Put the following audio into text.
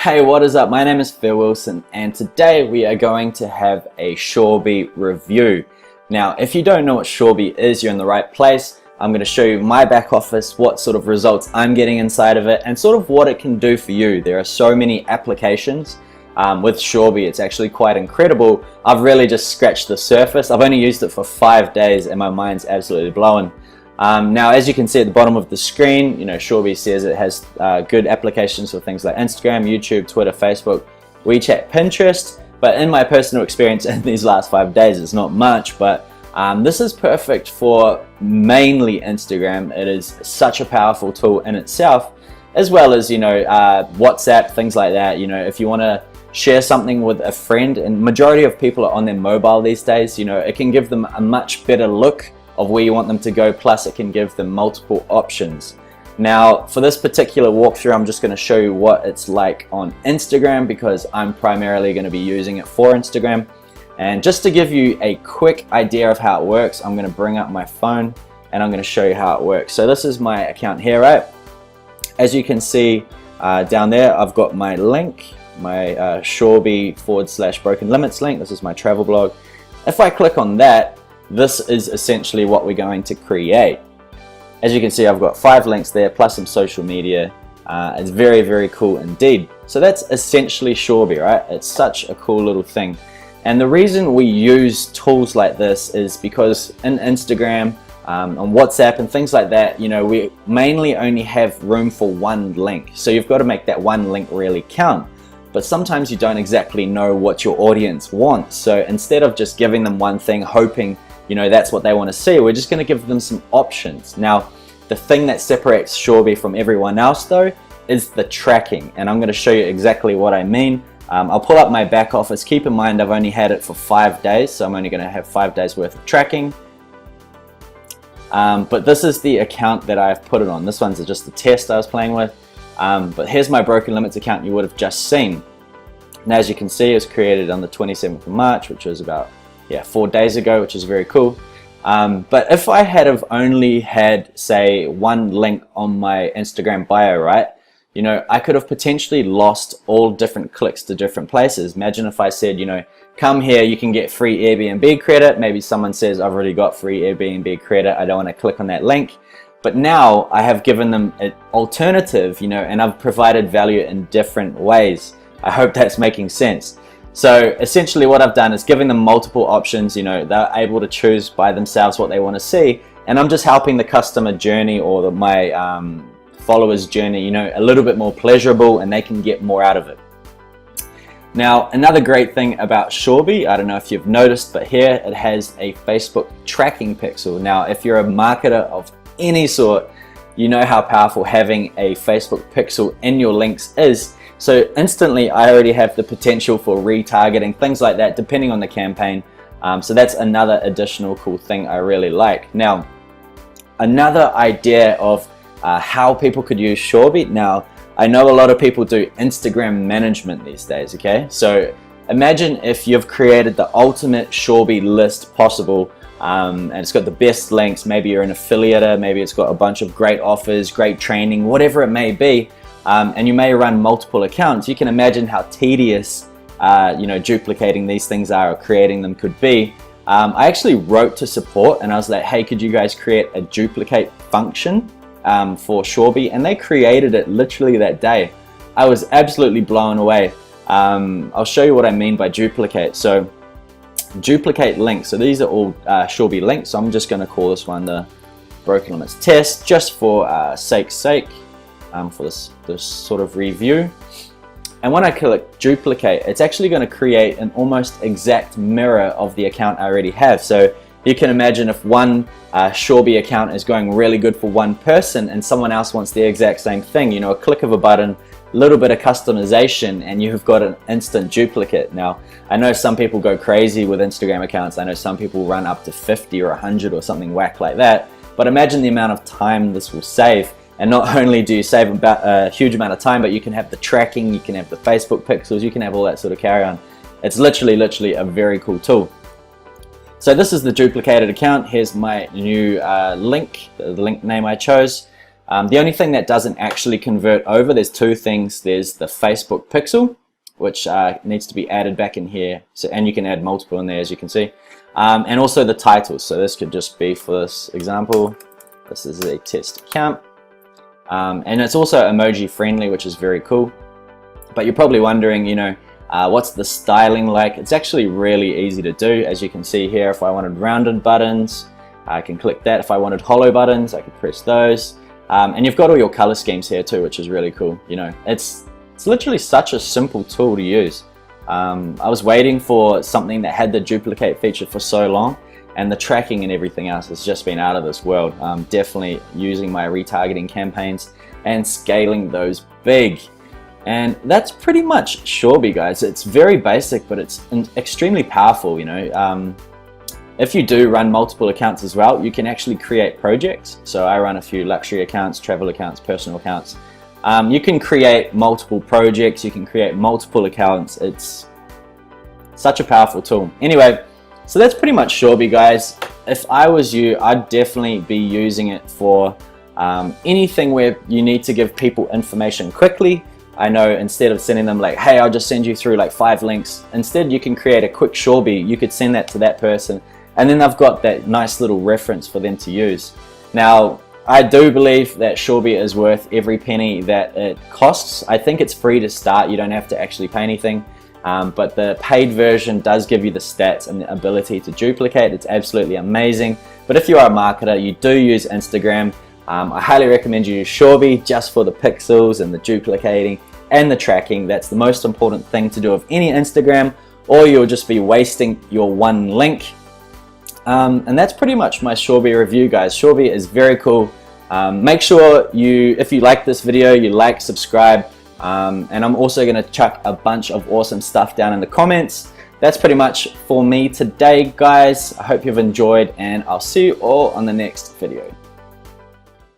Hey, what is up? My name is Phil Wilson, and today we are going to have a Shorby review. Now, if you don't know what Shorby is, you're in the right place. I'm going to show you my back office, what sort of results I'm getting inside of it, and sort of what it can do for you. There are so many applications with Shorby. It's actually quite incredible. I've really just scratched the surface. I've only used it for 5 days, and my mind's absolutely blown. Now, as you can see at the bottom of the screen, Shorby says it has good applications for things like Instagram, YouTube, Twitter, Facebook, WeChat, Pinterest. But in my personal experience in these last 5 days, it's not much, but this is perfect for mainly Instagram. It is such a powerful tool in itself, as well as, WhatsApp, things like that. If you want to share something with a friend, and majority of people are on their mobile these days, it can give them a much better look of where you want them to go, plus it can give them multiple options. Now, for this particular walkthrough, I'm just going to show you what it's like on Instagram, because I'm primarily going to be using it for Instagram. And just to give you a quick idea of how it works, I'm going to bring up my phone and I'm going to show you how it works. So this is my account here, right? As you can see down there, I've got my link, my Shorby/Broken Limits link. This is my travel blog. If I click on that, this is essentially what we're going to create. As you can see, I've got 5 links there, plus some social media. It's very, very cool indeed. So that's essentially Shorby, right? It's such a cool little thing. And the reason we use tools like this is because in Instagram, on WhatsApp and things like that, we mainly only have room for one link. So you've got to make that one link really count. But sometimes you don't exactly know what your audience wants. So instead of just giving them one thing, hoping that's what they want to see, we're just going to give them some options. Now, the thing that separates Shorby from everyone else though is the tracking, and I'm going to show you exactly what I mean. I'll pull up my back office. Keep in mind I've only had it for 5 days, so I'm only going to have 5 days worth of tracking. But this is the account that I've put it on. This one's just the test I was playing with. But here's my Broken Limits account you would have just seen. Now, as you can see, it was created on the 27th of March, which was about 4 days ago, which is very cool. But if I had have only had, say, one link on my Instagram bio, right, I could have potentially lost all different clicks to different places. Imagine if I said, come here, you can get free Airbnb credit. Maybe someone says, I've already got free Airbnb credit, I don't want to click on that link. But now I have given them an alternative, and I've provided value in different ways. I hope that's making sense. So essentially what I've done is giving them multiple options. They're able to choose by themselves what they want to see, and I'm just helping the customer journey or my followers journey, a little bit more pleasurable, and they can get more out of it. Now, another great thing about Shorby, I don't know if you've noticed, but here it has a Facebook tracking pixel. Now, if you're a marketer of any sort, you know how powerful having a Facebook pixel in your links is. So instantly I already have the potential for retargeting, things like that, depending on the campaign. So that's another additional cool thing I really like. Now, another idea of how people could use Shorby. Now, I know a lot of people do Instagram management these days, okay? So imagine if you've created the ultimate Shorby list possible, and it's got the best links. Maybe you're an affiliate, maybe it's got a bunch of great offers, great training, whatever it may be. And you may run multiple accounts. You can imagine how tedious, duplicating these things are, or creating them could be. I actually wrote to support and I was like, hey, could you guys create a duplicate function for Shorby? And they created it literally that day. I was absolutely blown away. I'll show you what I mean by duplicate. So duplicate links. So these are all Shorby links. So I'm just going to call this one the Broken Limits test, just for sake's sake. For this sort of review. And when I click duplicate, it's actually going to create an almost exact mirror of the account I already have. So you can imagine if one Shorby account is going really good for one person and someone else wants the exact same thing, a click of a button, a little bit of customization, and you've got an instant duplicate. Now, I know some people go crazy with Instagram accounts. I know some people run up to 50 or 100 or something whack like that. But imagine the amount of time this will save. And not only do you save about a huge amount of time, but you can have the tracking, you can have the Facebook pixels, you can have all that sort of carry on. It's literally a very cool tool. So this is the duplicated account. Here's my new link, the link name I chose. The only thing that doesn't actually convert over, there's two things. There's the Facebook pixel, which needs to be added back in here. So, and you can add multiple in there, as you can see. And also the titles. So this could just be, for this example, this is a test account. And it's also emoji friendly, which is very cool. But you're probably wondering, you know, what's the styling like? It's actually really easy to do. As you can see here, if I wanted rounded buttons, I can click that. If I wanted hollow buttons, I could press those. And you've got all your color schemes here too, which is really cool. You know, it's literally such a simple tool to use. I was waiting for something that had the duplicate feature for so long, and the tracking and everything else has just been out of this world. Definitely using my retargeting campaigns and scaling those big. And that's pretty much Shorby, guys. It's very basic, but it's extremely powerful, you know. If you do run multiple accounts as well, you can actually create projects. So I run a few luxury accounts, travel accounts, personal accounts. You can create multiple projects, you can create multiple accounts. It's such a powerful tool. Anyway, so that's pretty much Shorby, guys. If I was you, I'd definitely be using it for anything where you need to give people information quickly. I know, instead of sending them like, hey, I'll just send you through like 5 links, instead you can create a quick Shorby. You could send that to that person, and then they've got that nice little reference for them to use. Now, I do believe that Shorby is worth every penny that it costs. I think it's free to start. You don't have to actually pay anything. But the paid version does give you the stats and the ability to duplicate. It's absolutely amazing. But if you are a marketer, you do use Instagram, I highly recommend you use Shorby just for the pixels and the duplicating and the tracking. That's the most important thing to do with any Instagram, or you'll just be wasting your one link. And that's pretty much my Shorby review, guys. Shorby is very cool. Make sure if you like this video, you like, subscribe, and I'm also going to chuck a bunch of awesome stuff down in the comments. That's pretty much for me today, guys. I hope you've enjoyed, and I'll see you all on the next video.